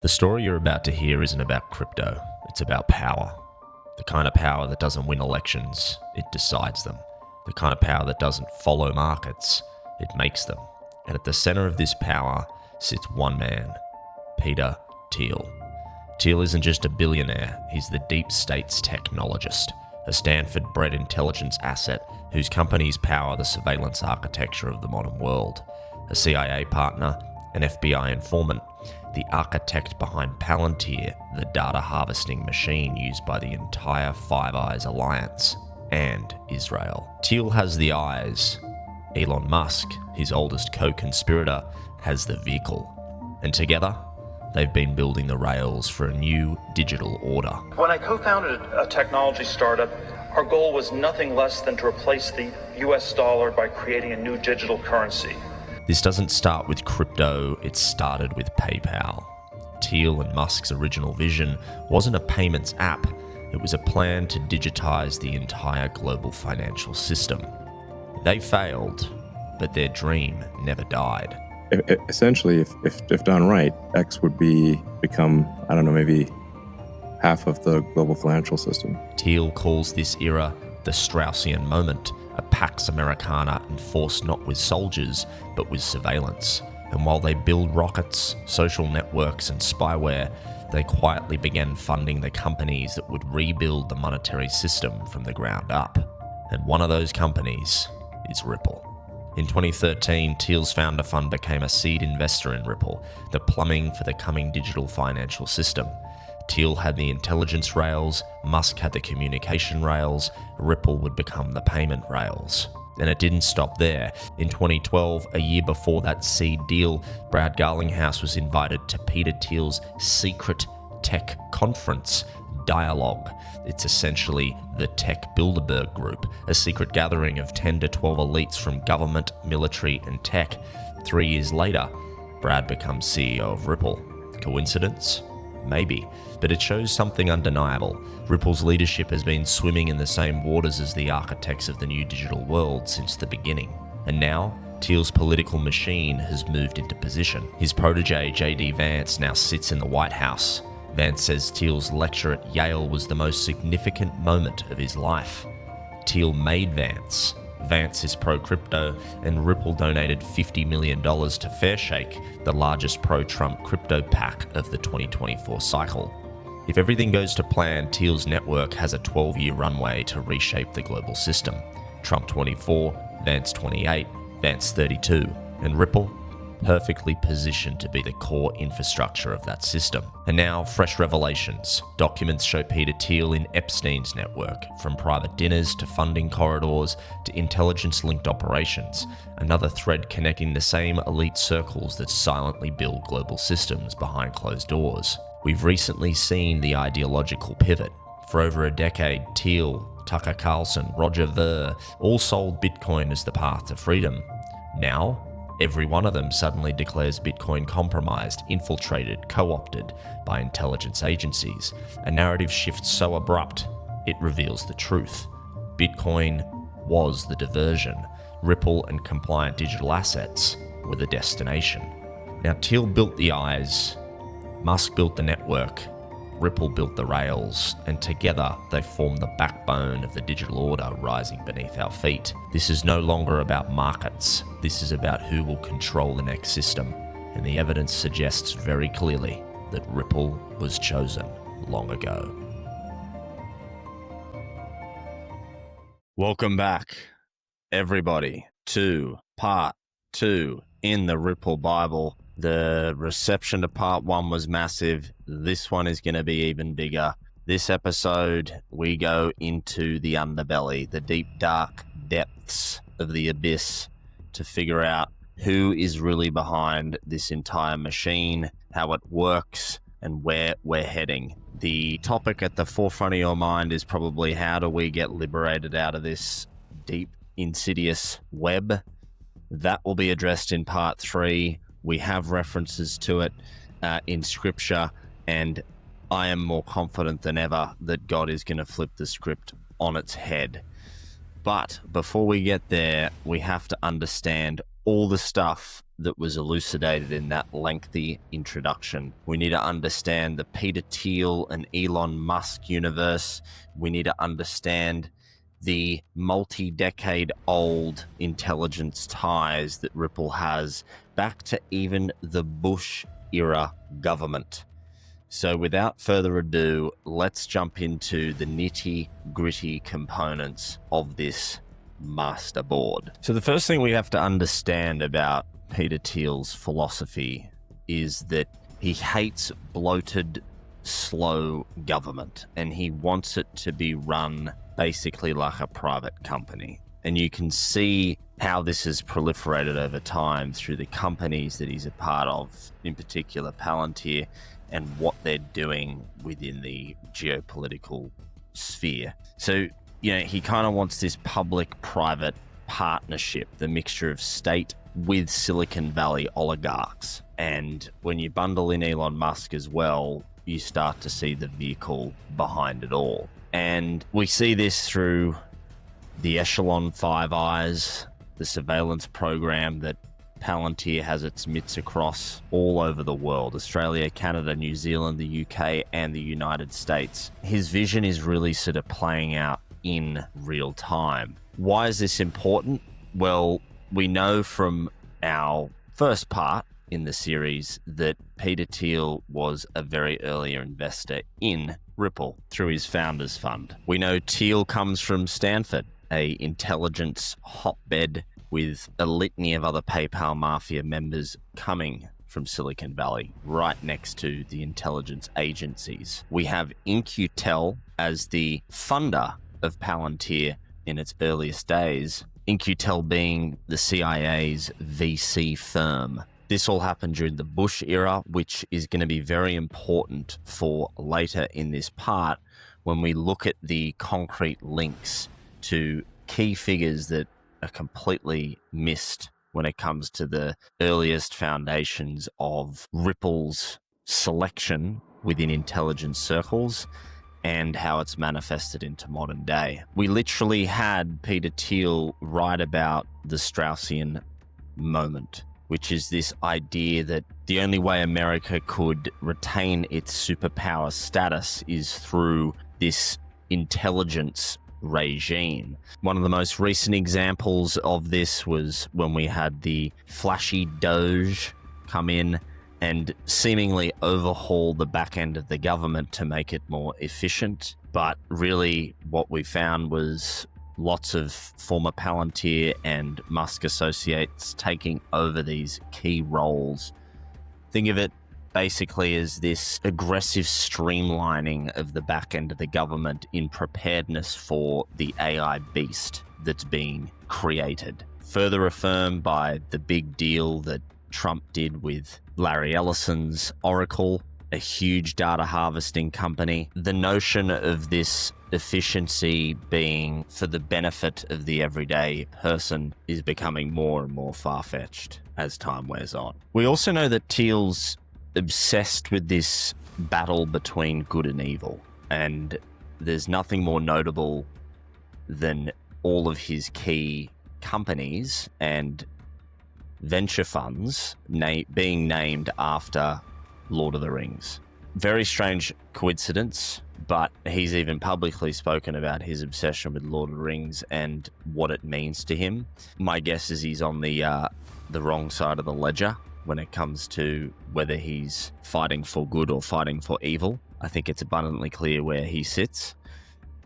The story you're about to hear isn't about crypto, it's about power. The kind of power that doesn't win elections, it decides them. The kind of power that doesn't follow markets, it makes them. And at the center of this power sits one man, Peter Thiel. Thiel isn't just a billionaire, he's the deep state's technologist, a Stanford-bred intelligence asset whose companies power the surveillance architecture of the modern world. A CIA partner, an FBI informant, the architect behind Palantir, the data harvesting machine used by the entire Five Eyes alliance, and Israel. Thiel has the eyes. Elon Musk, his oldest co-conspirator, has the vehicle. And together, they've been building the rails for a new digital order. When I co-founded a technology startup, our goal was nothing less than to replace the US dollar by creating a new digital currency. This doesn't start with crypto, it started with PayPal. Thiel and Musk's original vision wasn't a payments app, it was a plan to digitize the entire global financial system. They failed, but their dream never died. Essentially, if done right, X would become, I don't know, maybe half of the global financial system. Thiel calls this era the Straussian moment, a Pax Americana enforced not with soldiers, but with surveillance. And while they build rockets, social networks and spyware, they quietly began funding the companies that would rebuild the monetary system from the ground up. And one of those companies is Ripple. In 2013, Thiel's founder fund became a seed investor in Ripple, the plumbing for the coming digital financial system. Thiel had the intelligence rails, Musk had the communication rails, Ripple would become the payment rails. And it didn't stop there. In 2012, a year before that seed deal, Brad Garlinghouse was invited to Peter Thiel's secret tech conference, Dialogue. It's essentially the Tech Bilderberg group, a secret gathering of 10 to 12 elites from government, military, and tech. 3 years later, Brad becomes CEO of Ripple. Coincidence? Maybe, but it shows something undeniable. Ripple's leadership has been swimming in the same waters as the architects of the new digital world since the beginning. And now, Thiel's political machine has moved into position. His protege, J.D. Vance, now sits in the White House. Vance says Thiel's lecture at Yale was the most significant moment of his life. Thiel made Vance. Vance is pro-crypto, and Ripple donated $50 million to Fairshake, the largest pro-Trump crypto PAC of the 2024 cycle. If everything goes to plan, Thiel's network has a 12-year runway to reshape the global system. Trump 24, Vance 28, Vance 32, and Ripple perfectly positioned to be the core infrastructure of that system. And now, fresh revelations. Documents show Peter Thiel in Epstein's network, from private dinners to funding corridors to intelligence-linked operations, another thread connecting the same elite circles that silently build global systems behind closed doors. We've recently seen the ideological pivot. For over a decade, Thiel, Tucker Carlson, Roger Ver all sold Bitcoin as the path to freedom. Now, every one of them suddenly declares Bitcoin compromised, infiltrated, co-opted by intelligence agencies. A narrative shift so abrupt, it reveals the truth. Bitcoin was the diversion. Ripple and compliant digital assets were the destination. Now, Thiel built the eyes, Musk built the network, Ripple built the rails, and together they form the backbone of the digital order rising beneath our feet. This is no longer about markets. This is about who will control the next system. And the evidence suggests very clearly that Ripple was chosen long ago. Welcome back, everybody, to part 2 in the Ripple Bible. The reception to part 1 was massive. This one is going to be even bigger. This episode, we go into the underbelly, the deep, dark depths of the abyss, to figure out who is really behind this entire machine, how it works, and where we're heading. The topic at the forefront of your mind is probably, how do we get liberated out of this deep, insidious web? That will be addressed in part 3. We have references to it in scripture, and I am more confident than ever that God is going to flip the script on its head. But before we get there, we have to understand all the stuff that was elucidated in that lengthy introduction. We need to understand the Peter Thiel and Elon Musk universe. We need to understand the multi-decade-old intelligence ties that Ripple has back to even the Bush-era government. So without further ado, let's jump into the nitty-gritty components of this master board. So the first thing we have to understand about Peter Thiel's philosophy is that he hates bloated, slow government, and he wants it to be run basically like a private company. And you can see how this has proliferated over time through the companies that he's a part of, in particular Palantir, and what they're doing within the geopolitical sphere. So, he kind of wants this public-private partnership, the mixture of state with Silicon Valley oligarchs. And when you bundle in Elon Musk as well, you start to see the vehicle behind it all. And we see this through the Echelon Five Eyes, the surveillance program that Palantir has its mitts across all over the world: Australia, Canada, New Zealand, the UK, and the United States. His vision is really sort of playing out in real time. Why is this important? Well, we know from our first part in the series that Peter Thiel was a very early investor in Ripple through his founders fund. We know Thiel comes from Stanford, a intelligence hotbed with a litany of other PayPal mafia members coming from Silicon Valley, right next to the intelligence agencies. We have In-Q-Tel as the funder of Palantir in its earliest days, In-Q-Tel being the CIA's VC firm. This all happened during the Bush era, which is going to be very important for later in this part when we look at the concrete links to key figures that are completely missed when it comes to the earliest foundations of Ripple's selection within intelligence circles and how it's manifested into modern day. We literally had Peter Thiel write about the Straussian moment, which is this idea that the only way America could retain its superpower status is through this intelligence regime. One of the most recent examples of this was when we had the flashy Doge come in and seemingly overhaul the back end of the government to make it more efficient. But really what we found was lots of former Palantir and Musk associates taking over these key roles. Think of it basically as this aggressive streamlining of the back end of the government in preparedness for the AI beast that's being created. Further affirmed by the big deal that Trump did with Larry Ellison's Oracle, a huge data harvesting company. The notion of this efficiency being for the benefit of the everyday person is becoming more and more far-fetched as time wears on. We also know that Thiel's obsessed with this battle between good and evil, and there's nothing more notable than all of his key companies and venture funds being named after Lord of the Rings. Very strange coincidence, but he's even publicly spoken about his obsession with Lord of the Rings and what it means to him. My guess is he's on the wrong side of the ledger when it comes to whether he's fighting for good or fighting for evil. I think it's abundantly clear where he sits.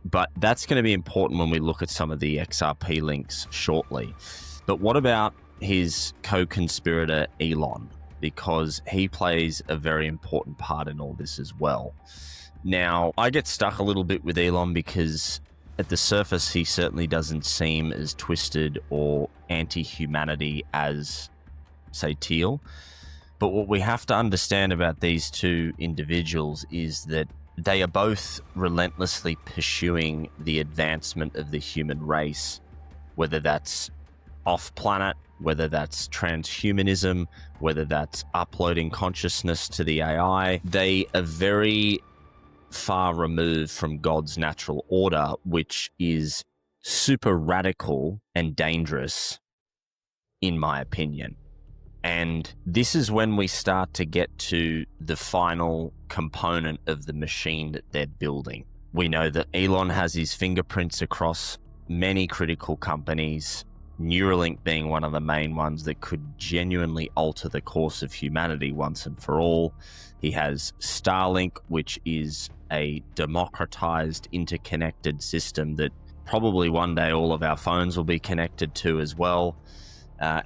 But that's going to be important when we look at some of the XRP links shortly. But what about his co-conspirator Elon? Because he plays a very important part in all this as well. Now, I get stuck a little bit with Elon because at the surface, he certainly doesn't seem as twisted or anti-humanity as, say, Thiel. But what we have to understand about these two individuals is that they are both relentlessly pursuing the advancement of the human race, whether that's off-planet, whether that's transhumanism, whether that's uploading consciousness to the AI. They are very far removed from God's natural order, which is super radical and dangerous, in my opinion. And this is when we start to get to the final component of the machine that they're building. We know that Elon has his fingerprints across many critical companies, Neuralink being one of the main ones that could genuinely alter the course of humanity once and for all. He has Starlink, which is a democratized, interconnected system that probably one day all of our phones will be connected to as well.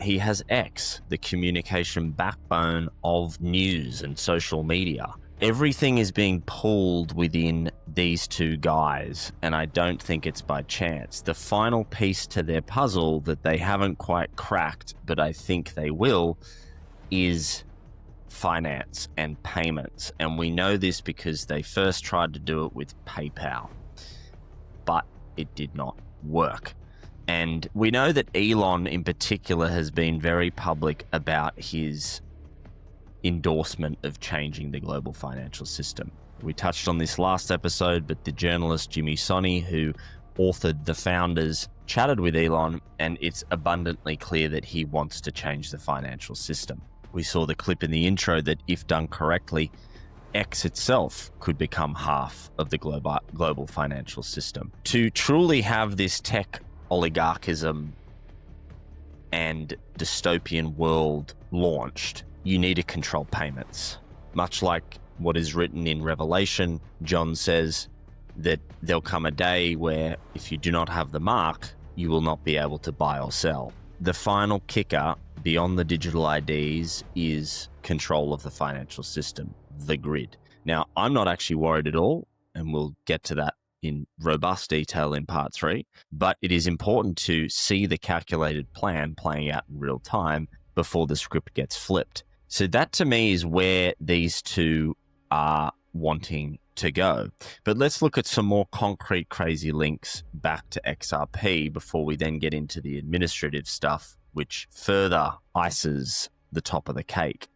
He has X, the communication backbone of news and social media. Everything is being pulled within these two guys, and I don't think it's by chance. The final piece to their puzzle that they haven't quite cracked, but I think they will, is finance and payments. And we know this because they first tried to do it with PayPal, but it did not work. And we know that Elon in particular has been very public about his endorsement of changing the global financial system. We touched on this last episode, but the journalist Jimmy Sonny, who authored The Founders, chatted with Elon, and it's abundantly clear that he wants to change the financial system. We saw the clip in the intro that, if done correctly, X itself could become half of the global financial system. To truly have this tech oligarchism and dystopian world launched, you need to control payments. Much like what is written in Revelation, John says that there'll come a day where if you do not have the mark, you will not be able to buy or sell. The final kicker beyond the digital IDs is control of the financial system, the grid. Now, I'm not actually worried at all, and we'll get to that in robust detail in part 3, but it is important to see the calculated plan playing out in real time before the script gets flipped. So that to me is where these two are wanting to go. But let's look at some more concrete crazy links back to XRP before we then get into the administrative stuff, which further ices the top of the cake.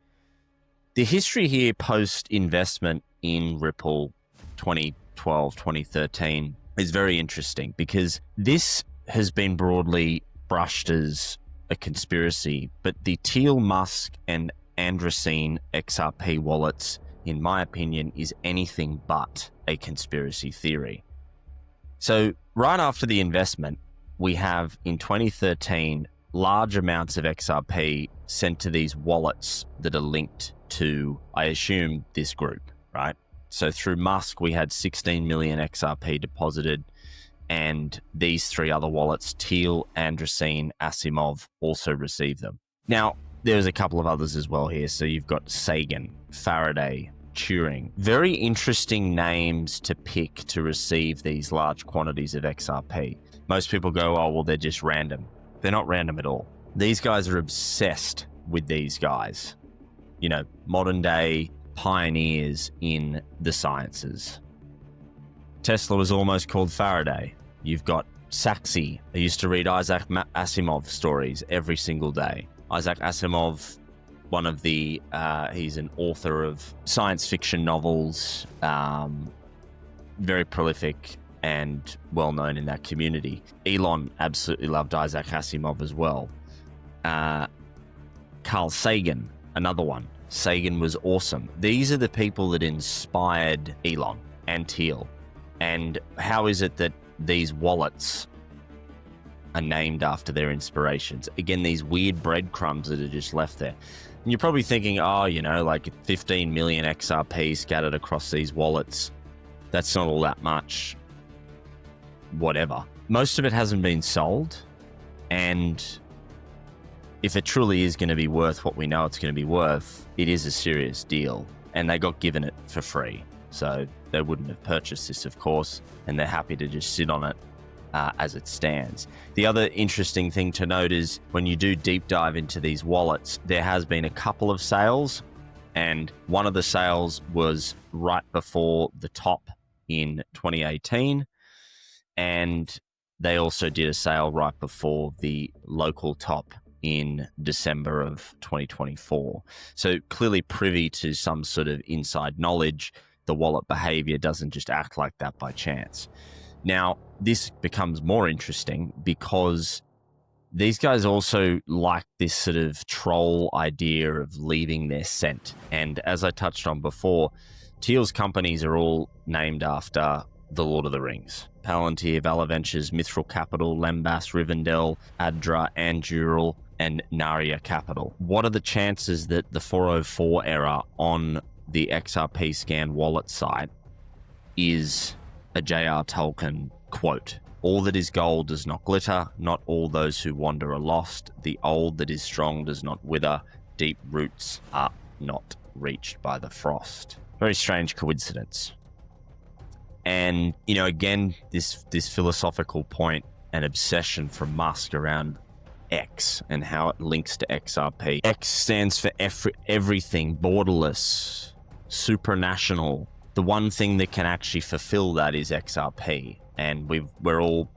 The history here post-investment in Ripple 2012, 2013 is very interesting because this has been broadly brushed as a conspiracy, but the Thiel, Musk, and Andreessen XRP wallets, in my opinion, is anything but a conspiracy theory. So right after the investment, we have in 2013 large amounts of XRP sent to these wallets that are linked to, I assume, this group, right? So through Musk, we had 16 million XRP deposited, and these three other wallets, Thiel, Andreessen, Asimov, also received them. Now, there's a couple of others as well here. So you've got Sagan, Faraday, Turing. Very interesting names to pick to receive these large quantities of XRP. Most people go, oh, well, they're just random. They're not random at all. These guys are obsessed with these guys. You know, modern day pioneers in the sciences. Tesla was almost called Faraday. You've got Saxi. I used to read Isaac Asimov stories every single day. Isaac Asimov, one of the, he's an author of science fiction novels, very prolific and well-known in that community. Elon absolutely loved Isaac Asimov as well. Carl Sagan, another one. Sagan was awesome. These are the people that inspired Elon and Thiel. And how is it that these wallets are named after their inspirations? Again, these weird breadcrumbs that are just left there. And you're probably thinking, oh, you know, like 15 million XRP scattered across these wallets. That's not all that much. Whatever. Most of it hasn't been sold. And if it truly is going to be worth what we know it's going to be worth, it is a serious deal. And they got given it for free. So they wouldn't have purchased this, of course, and they're happy to just sit on it as it stands. The other interesting thing to note is when you do deep dive into these wallets, there has been a couple of sales, and one of the sales was right before the top in 2018, and they also did a sale right before the local top in December of 2024. So clearly privy to some sort of inside knowledge. The wallet behavior doesn't just act like that by chance. Now, this becomes more interesting because these guys also like this sort of troll idea of leaving their scent. And as I touched on before, Thiel's companies are all named after the Lord of the Rings. Palantir, Valor Ventures, Mithril Capital, Lembas, Rivendell, Adra, Anduril, and Narya Capital. What are the chances that the 404 error on the XRP scan wallet site is a J.R. Tolkien quote? All that is gold does not glitter, not all those who wander are lost. The old that is strong does not wither, deep roots are not reached by the frost. Very strange coincidence. And, you know, again, this philosophical point and obsession from Musk around X and how it links to XRP. X stands for everything, borderless, supranational. The one thing that can actually fulfill that is XRP. And we're all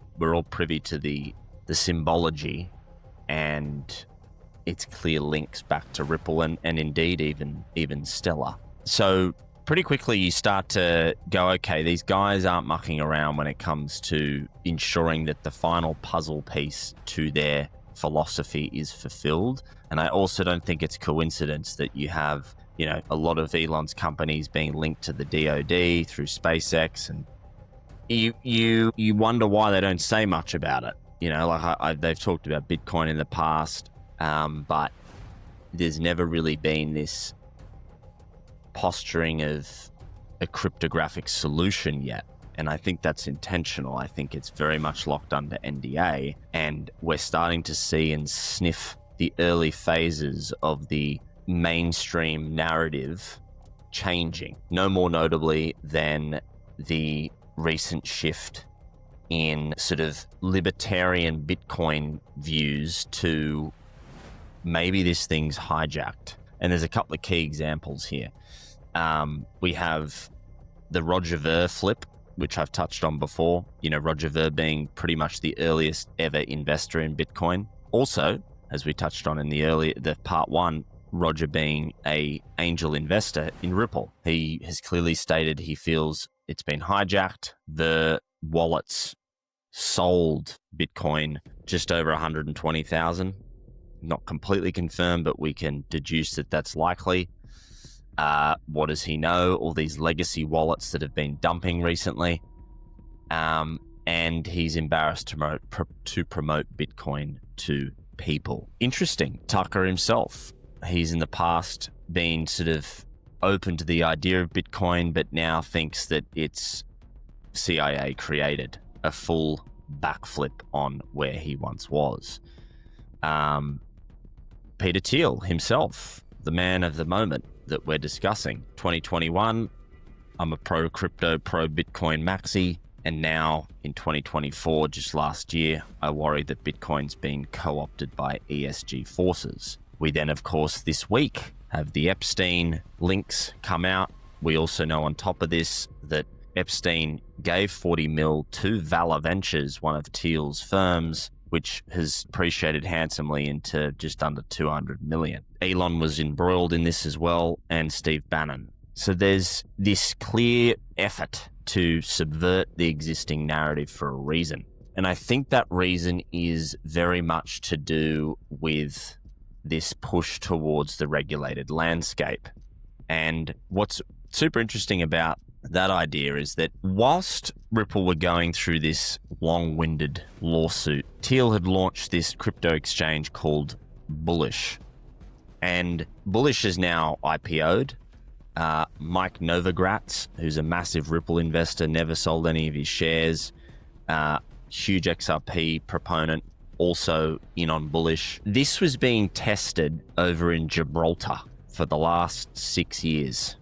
privy to the symbology and its clear links back to Ripple and indeed even Stellar. So pretty quickly you start to go, okay, these guys aren't mucking around when it comes to ensuring that the final puzzle piece to their philosophy is fulfilled. And I also don't think it's coincidence that you have, you know, a lot of Elon's companies being linked to the DoD through SpaceX, and you wonder why they don't say much about it. You know, like they've talked about Bitcoin in the past, but there's never really been this posturing of a cryptographic solution yet. And I think that's intentional. I think it's very much locked under NDA, and we're starting to see and sniff the early phases of the mainstream narrative changing. No more notably than the recent shift in sort of libertarian Bitcoin views to maybe this thing's hijacked. And there's a couple of key examples here. We have the Roger Ver flip, which I've touched on before. You know, Roger Ver being pretty much the earliest ever investor in Bitcoin. Also, as we touched on in the part one, Roger being a angel investor in Ripple. He has clearly stated he feels it's been hijacked. The wallets sold Bitcoin just over 120,000. Not completely confirmed, but we can deduce that that's likely. What does he know? All these legacy wallets that have been dumping recently. And he's embarrassed to promote Bitcoin to people. Interesting. Tucker himself. He's in the past been sort of open to the idea of Bitcoin, but now thinks that it's CIA created, a full backflip on where he once was. Peter Thiel himself, the man of the moment that we're discussing. 2021, I'm a pro-crypto, pro-Bitcoin maxi, and now in 2024, just last year, I worry that Bitcoin's been co-opted by ESG forces. We then, of course, this week have the Epstein links come out. We also know on top of this that Epstein gave 40 mil to Valor Ventures, one of Thiel's firms, which has appreciated handsomely into just under 200 million. Elon was embroiled in this as well, and Steve Bannon. So there's this clear effort to subvert the existing narrative for a reason. And I think that reason is very much to do with this push towards the regulated landscape. And what's super interesting about that idea is that whilst Ripple were going through this long-winded lawsuit, Thiel had launched this crypto exchange called Bullish. And Bullish is now IPO'd. Mike Novogratz, who's a massive Ripple investor, never sold any of his shares. Huge XRP proponent, also in on Bullish. This was being tested over in Gibraltar for the last 6 years.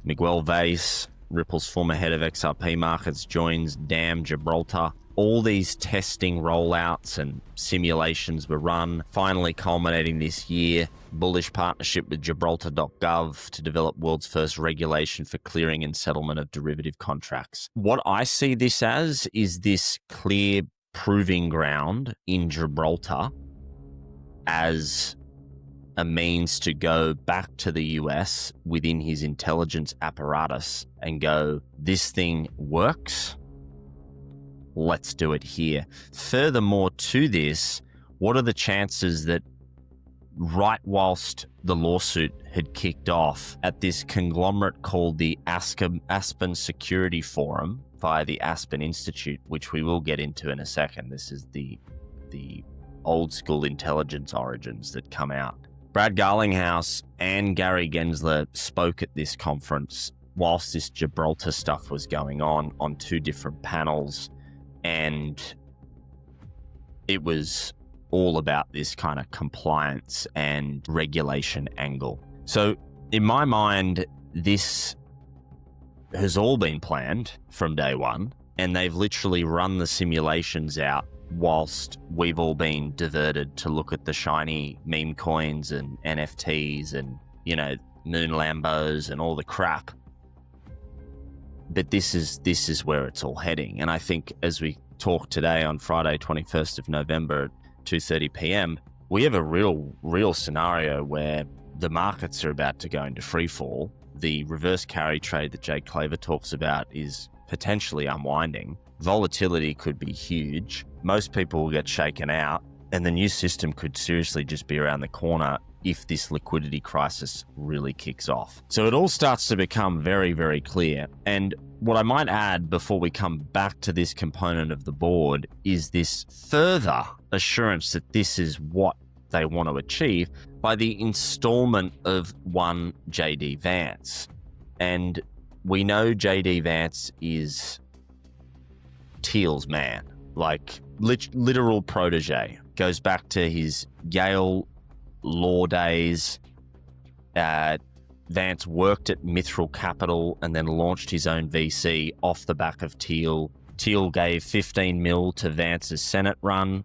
Miguel Vance, Ripple's former head of XRP markets, joins DAM Gibraltar. All these testing rollouts and simulations were run, finally culminating this year. Bullish partnership with Gibraltar.gov to develop world's first regulation for clearing and settlement of derivative contracts. What I see this as is this clear proving ground in Gibraltar as a means to go back to the US within his intelligence apparatus and go, this thing works. let's do it here. Furthermore to this, what are the chances that right whilst the lawsuit had kicked off at this conglomerate called the Aspen Security Forum via the Aspen Institute, which we will get into in a second. This is the old school intelligence origins that come out. Brad Garlinghouse and Gary Gensler spoke at this conference whilst this Gibraltar stuff was going on 2 different panels, and it was all about this kind of compliance and regulation angle. So in my mind, this has all been planned from day one, and they've literally run the simulations out whilst we've all been diverted to look at the shiny meme coins and NFTs and, you know, moon Lambos and all the crap. But this is where it's all heading. And I think as we talk today on Friday, 21st of November at 2:30 p.m., we have a real scenario where the markets are about to go into free fall. The reverse carry trade that Jay Claver talks about is potentially unwinding. Volatility could be huge. Most people will get shaken out, and the new system could seriously just be around the corner if this liquidity crisis really kicks off. So it all starts to become very, very clear. And what I might add before we come back to this component of the board is this further assurance that this is what they want to achieve by the installment of one JD Vance. And we know JD Vance is Thiel's man, like literal protege. Goes back to his Yale law days. Vance worked at Mithril Capital and then launched his own VC off the back of Thiel. Thiel gave 15 mil to Vance's Senate run.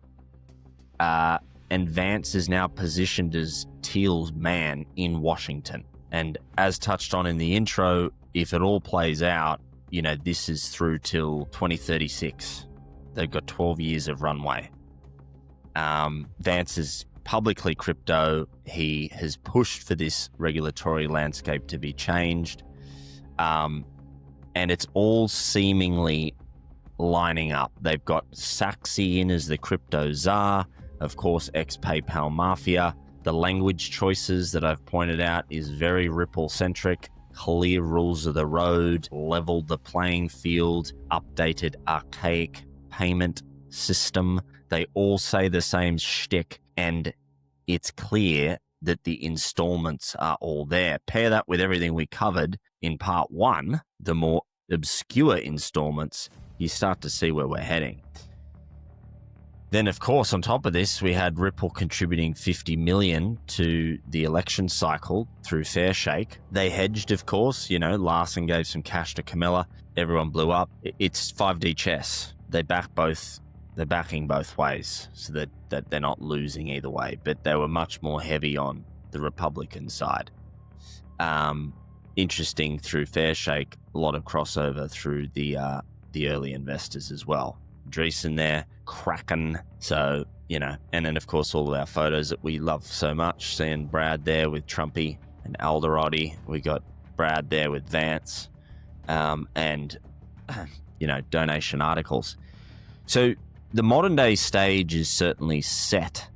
And Vance is now positioned as Thiel's man in Washington. And as touched on in the intro, if it all plays out, you know, this is through till 2036. They've got 12 years of runway. Vance is publicly crypto. He has pushed for this regulatory landscape to be changed. And it's all seemingly lining up. They've got Saxi in as the crypto czar, of course, ex-PayPal mafia. The language choices that I've pointed out is very Ripple-centric. Clear rules of the road, leveled the playing field, updated archaic payment system. They all say the same shtick, and it's clear that the installments are all there. Pair that with everything we covered in part 1, the more obscure installments, you start to see where we're heading. Then, of course, on top of this, we had Ripple contributing $50 million to the election cycle through Fairshake. They hedged, of course. You know, Larson gave some cash to Camilla. Everyone blew up. It's 5D chess. They're backing both ways, so that they're not losing either way. But they were much more heavy on the Republican side. Interesting through Fairshake, a lot of crossover through the early investors as well. Andreessen there, Kraken. So, you know, and then of course all of our photos that we love so much, seeing Brad there with Trumpy and Alderodi. We got Brad there with Vance, and, you know, donation articles. So the modern day stage is certainly set.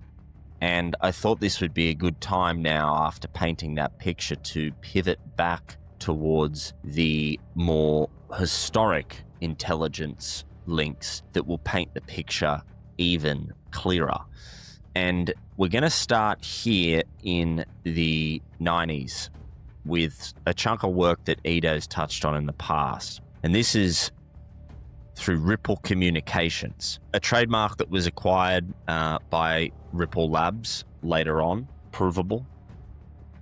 And I thought this would be a good time now, after painting that picture, to pivot back towards the more historic intelligence links that will paint the picture even clearer. And we're going to start here in the 90s with a chunk of work that Edo's touched on in the past. And this is through Ripple Communications, a trademark that was acquired by Ripple Labs later on, provable,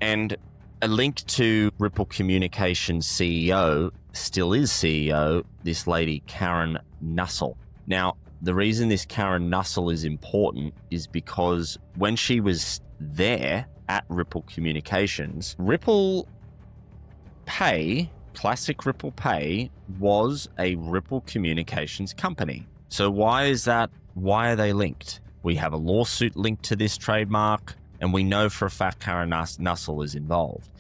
and a link to Ripple Communications CEO, still is CEO, this lady Karen Nussel. Now, the reason this Karen Nussel is important is because when she was there at Ripple Communications, Ripple Pay, classic Ripple Pay, was a Ripple Communications company. So why is that? Why are they linked? We have a lawsuit linked to this trademark, and we know for a fact Karen Nussel is involved.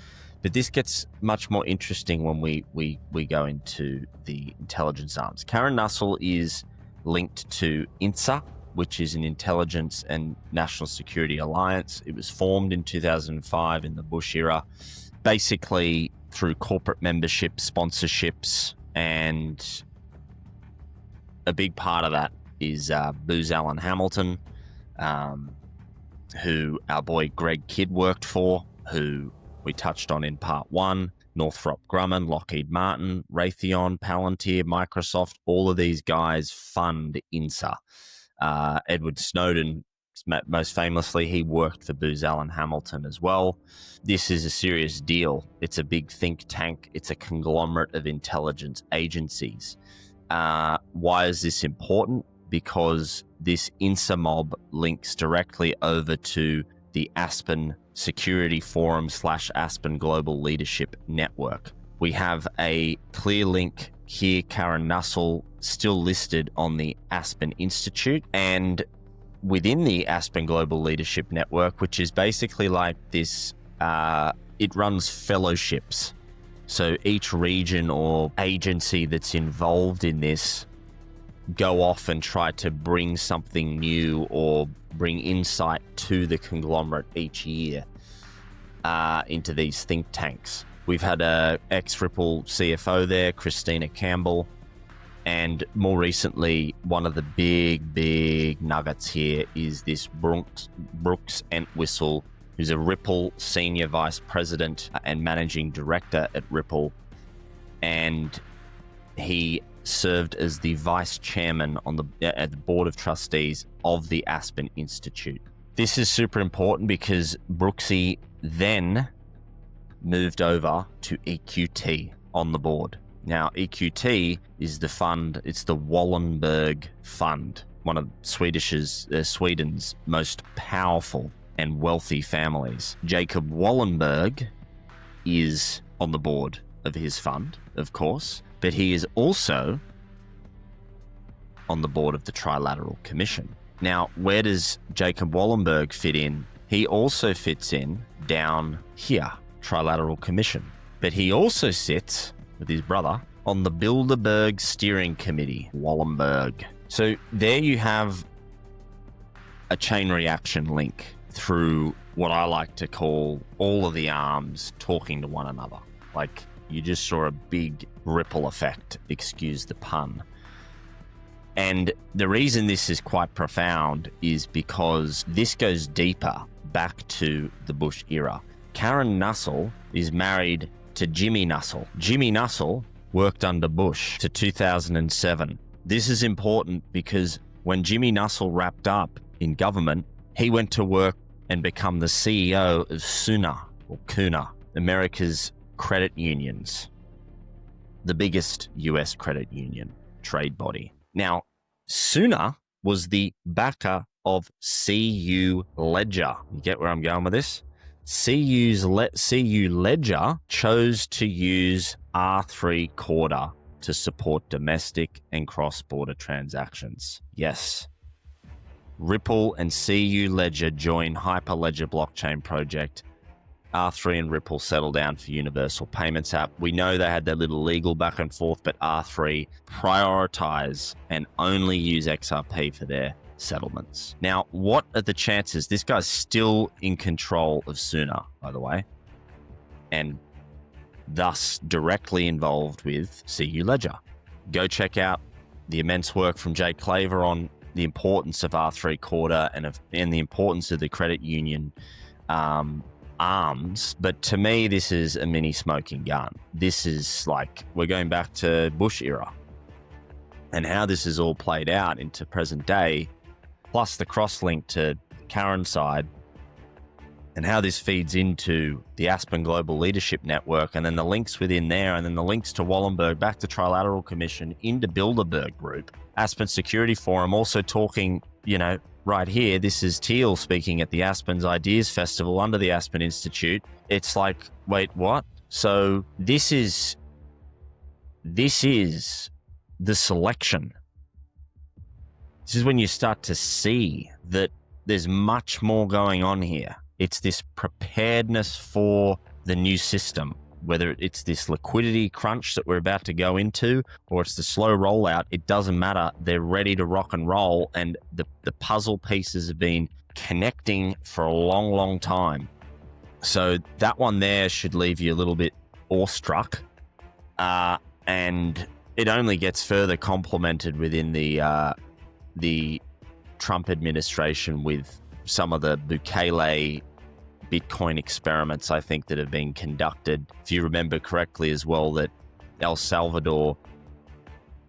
But this gets much more interesting when we go into the intelligence arms. Karen Nussel is linked to INSA, which is an intelligence and national security alliance. It was formed in 2005 in the Bush era, basically through corporate membership, sponsorships, and a big part of that is Booz Allen Hamilton, who our boy Greg Kidd worked for, who we touched on in part 1, Northrop Grumman, Lockheed Martin, Raytheon, Palantir, Microsoft, all of these guys fund INSA. Edward Snowden, most famously, he worked for Booz Allen Hamilton as well. This is a serious deal. It's a big think tank. It's a conglomerate of intelligence agencies. Why is this important? Because this INSA mob links directly over to the Aspen Security Forum / Aspen Global Leadership Network. We have a clear link here, Karen Nussel, still listed on the Aspen Institute, and within the Aspen Global Leadership Network, which is basically like this, it runs fellowships. So each region or agency that's involved in this go off and try to bring something new or bring insight to the conglomerate each year into these think tanks. We've had a ex-Ripple CFO there, Christina Campbell, and more recently, one of the big nuggets here is this Brooks Entwistle, who's a Ripple Senior Vice President and Managing Director at Ripple, and he served as the Vice Chairman on at the Board of Trustees of the Aspen Institute. This is super important because Brooksy then moved over to EQT on the board. Now, EQT is the fund, it's the Wallenberg fund, one of Sweden's most powerful and wealthy families. Jacob Wallenberg is on the board of his fund, of course, but he is also on the board of the Trilateral Commission. Now, where does Jacob Wallenberg fit in? He also fits in down here, Trilateral Commission. But he also sits with his brother on the Bilderberg Steering Committee, Wallenberg. So there you have a chain reaction link through what I like to call all of the arms talking to one another. Like, you just saw a big ripple effect, excuse the pun. And the reason this is quite profound is because this goes deeper back to the Bush era. Karen Nussel is married to Jimmy Nussel. Jimmy Nussel worked under Bush to 2007. This is important because when Jimmy Nussel wrapped up in government, he went to work and become the CEO of SUNA, or CUNA, America's credit unions, the biggest US credit union trade body. Now, SUNA was the backer of CU Ledger. You get where I'm going with this? CU Ledger chose to use R3 Corda to support domestic and cross-border transactions. Yes. Ripple and CU Ledger join Hyperledger blockchain project. R3 and Ripple settle down for Universal Payments app. We know they had their little legal back and forth, but R3 prioritize and only use XRP for their settlements. Now, what are the chances? This guy's still in control of SUNA, by the way, and thus directly involved with CU Ledger. Go check out the immense work from Jay Claver on the importance of R3 Corda and the importance of the credit union arms. But to me, this is a mini smoking gun. This is like, we're going back to Bush era and how this is all played out into present day, plus the cross-link to Karen's side and how this feeds into the Aspen Global Leadership Network, and then the links within there, and then the links to Wallenberg, back to Trilateral Commission, into Bilderberg Group, Aspen Security Forum, also talking, right here, this is Thiel speaking at the Aspen's Ideas Festival under the Aspen Institute. It's like, wait, what? So this is the selection. This is when you start to see that there's much more going on here. It's this preparedness for the new system. whether it's this liquidity crunch that we're about to go into or it's the slow rollout, it doesn't matter. They're ready to rock and roll, and the puzzle pieces have been connecting for a long, long time. So that one there should leave you a little bit awestruck, and it only gets further complemented within the Trump administration with some of the Bukele Bitcoin experiments, I think, that have been conducted. If you remember correctly as well, that El Salvador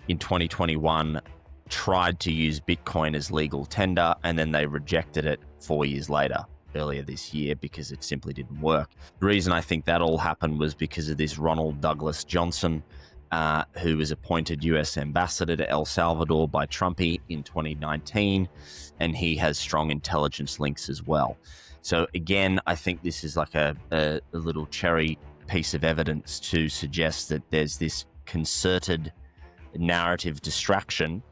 in 2021 tried to use Bitcoin as legal tender, and then they rejected it 4 years later, earlier this year, because it simply didn't work. The reason I think that all happened was because of this Ronald Douglas Johnson, who was appointed US ambassador to El Salvador by Trumpy in 2019, and he has strong intelligence links as well. So again, I think this is like a little cherry piece of evidence to suggest that there's this concerted narrative distraction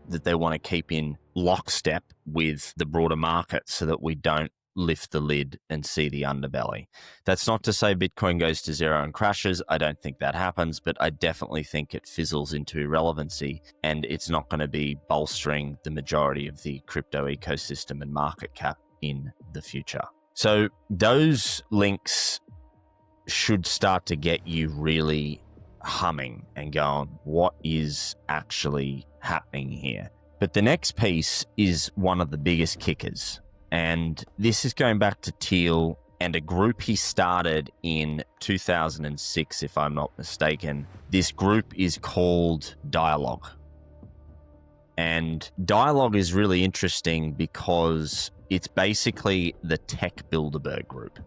that they want to keep in lockstep with the broader market so that we don't lift the lid and see the underbelly. That's not to say Bitcoin goes to zero and crashes. I don't think that happens, but I definitely think it fizzles into irrelevancy, and it's not going to be bolstering the majority of the crypto ecosystem and market cap in the future. So those links should start to get you really humming and going, what is actually happening here? But the next piece is one of the biggest kickers. And this is going back to Thiel and a group he started in 2006, if I'm not mistaken. This group is called Dialogue. And Dialogue is really interesting because it's basically the tech Bilderberg group.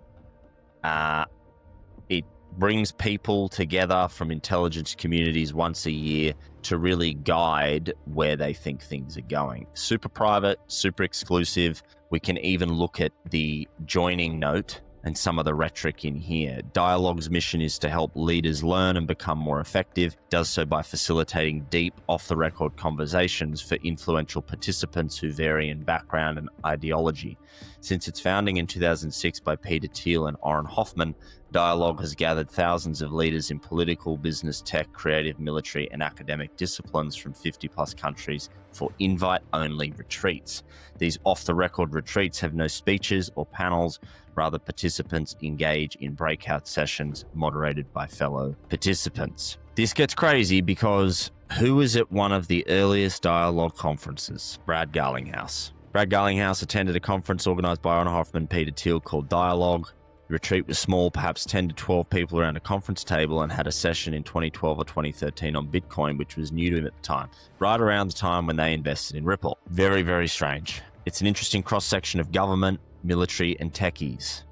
It brings people together from intelligence communities once a year to really guide where they think things are going. Super private, super exclusive. We can even look at the joining note and some of the rhetoric in here. Dialogue's mission is to help leaders learn and become more effective. It does so by facilitating deep, off-the-record conversations for influential participants who vary in background and ideology. Since its founding in 2006 by Peter Thiel and Oren Hoffman, Dialogue has gathered thousands of leaders in political, business, tech, creative, military, and academic disciplines from 50-plus countries for invite-only retreats. These off-the-record retreats have no speeches or panels. Rather, participants engage in breakout sessions moderated by fellow participants. This gets crazy because who was at one of the earliest Dialogue conferences? Brad Garlinghouse. Brad Garlinghouse attended a conference organized by Oren Hoffman and Peter Thiel called Dialogue. The retreat was small, perhaps 10 to 12 people around a conference table, and had a session in 2012 or 2013 on Bitcoin, which was new to him at the time, right around the time when they invested in Ripple. Very, very strange. It's an interesting cross-section of government, military, and techies.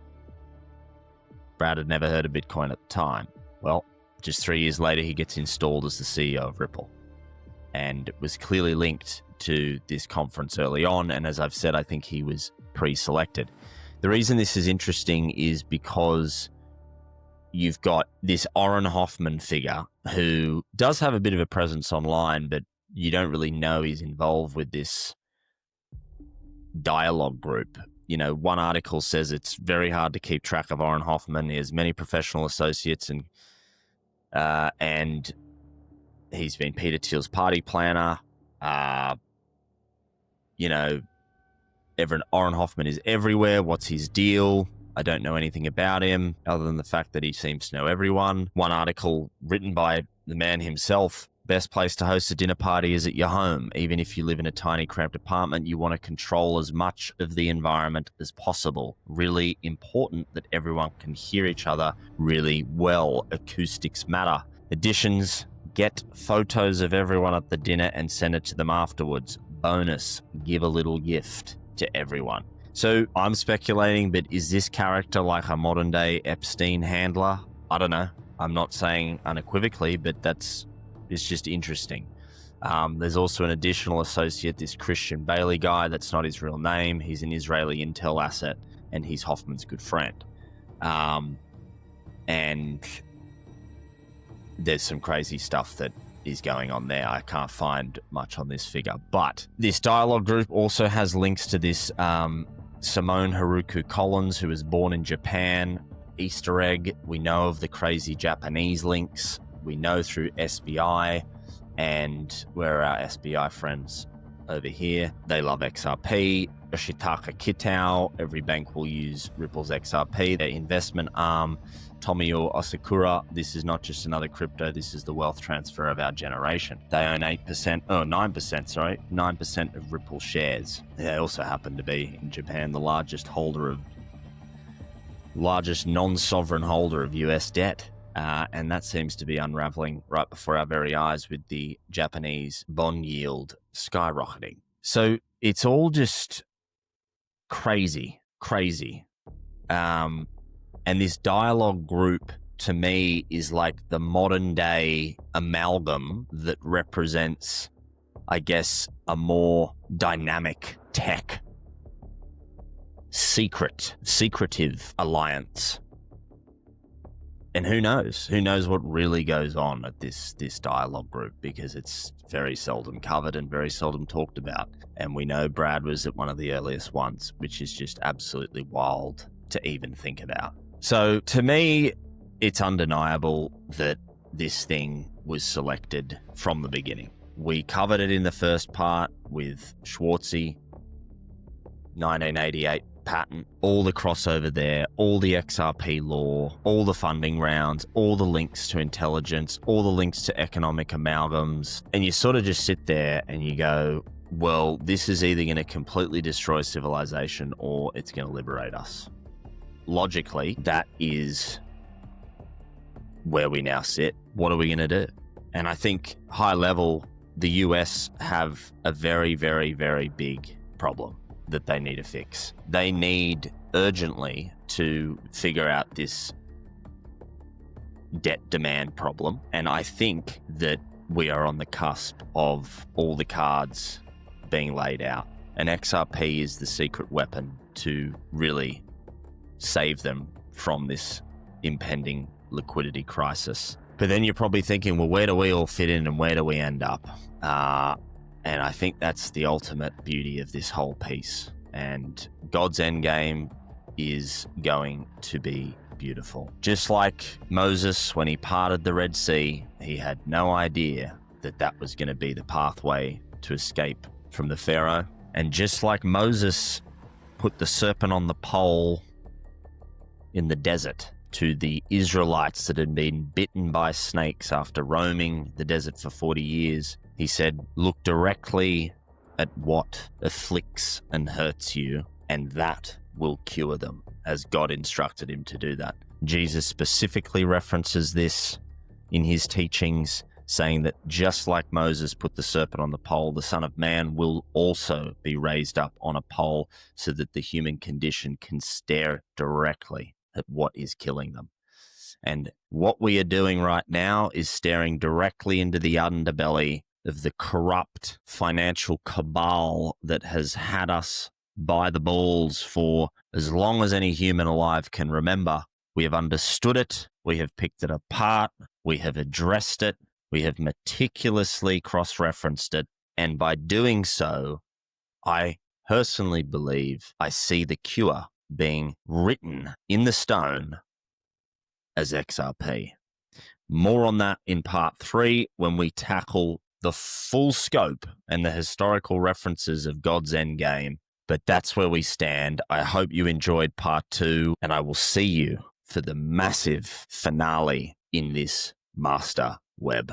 Brad had never heard of Bitcoin at the time. Well, just 3 years later, he gets installed as the CEO of Ripple. And it was clearly linked to this conference early on, and as I've said, I think he was pre-selected. The reason this is interesting is because you've got this Oren Hoffman figure who does have a bit of a presence online, but you don't really know he's involved with this Dialogue group. You know, one article says it's very hard to keep track of Oren Hoffman. He has many professional associates, and he's been Peter Thiel's party planner. Oren Hoffman is everywhere. What's his deal? I don't know anything about him other than the fact that he seems to know everyone. One article written by the man himself: best place to host a dinner party is at your home. Even if you live in a tiny cramped apartment, you want to control as much of the environment as possible. Really important that everyone can hear each other really well. Acoustics matter. Additions: get photos of everyone at the dinner and send it to them afterwards. Bonus: give a little gift to everyone. So I'm speculating, but is this character like a modern day Epstein handler? I don't know. I'm not saying unequivocally, but it's just interesting. There's also an additional associate, this Christian Bailey guy. That's not his real name. He's an Israeli intel asset, and he's Hoffman's good friend. And there's some crazy stuff that is going on there. I can't find much on this figure, but this Dialogue group also has links to this Simone Haruku Collins, who was born in Japan, Easter egg. We know of the crazy Japanese links. We know through SBI, and where are our SBI friends over here? They love XRP. Yoshitaka Kitao, every bank will use Ripple's XRP, their investment arm. Tomio Asakura, this is not just another crypto, this is the wealth transfer of our generation. They own 9% of Ripple shares. They also happen to be, in Japan, the largest non-sovereign holder of US debt. And that seems to be unraveling right before our very eyes with the Japanese bond yield skyrocketing. So it's all just crazy. And this dialogue group, to me, is like the modern day amalgam that represents, I guess, a more dynamic tech, secretive alliance. And who knows what really goes on at this dialogue group, because it's very seldom covered and very seldom talked about. And we know Brad was at one of the earliest ones, which is just absolutely wild to even think about. So to me, it's undeniable that this thing was selected from the beginning. We covered it in the first part with Schwartzy, 1988 patent, all the crossover there, all the XRP law, all the funding rounds, all the links to intelligence, all the links to economic amalgams. And you sort of just sit there and you go, well, this is either going to completely destroy civilization or it's going to liberate us. Logically, that is where we now sit. What are we going to do? And I think high level, the US have a very, very, very big problem that they need to fix. They need urgently to figure out this debt demand problem. And I think that we are on the cusp of all the cards being laid out. And XRP is the secret weapon to really save them from this impending liquidity crisis. But then you're probably thinking, well, where do we all fit in and where do we end up? And I think that's the ultimate beauty of this whole piece. And God's endgame is going to be beautiful. Just like Moses, when he parted the Red Sea, he had no idea that that was going to be the pathway to escape from the Pharaoh. And just like Moses put the serpent on the pole in the desert to the Israelites that had been bitten by snakes after roaming the desert for 40 years, he said, look directly at what afflicts and hurts you, and that will cure them, as God instructed him to do that. Jesus specifically references this in his teachings, saying that just like Moses put the serpent on the pole, the Son of Man will also be raised up on a pole so that the human condition can stare directly at what is killing them. And what we are doing right now is staring directly into the underbelly of the corrupt financial cabal that has had us by the balls for as long as any human alive can remember. We have understood it. We have picked it apart. We have addressed it. We have meticulously cross-referenced it. And by doing so, I personally believe I see the cure being written in the stone as XRP. More on that in part 3 when we tackle the full scope and the historical references of God's endgame. But that's where we stand. I hope you enjoyed part 2, and I will see you for the massive finale in this master web.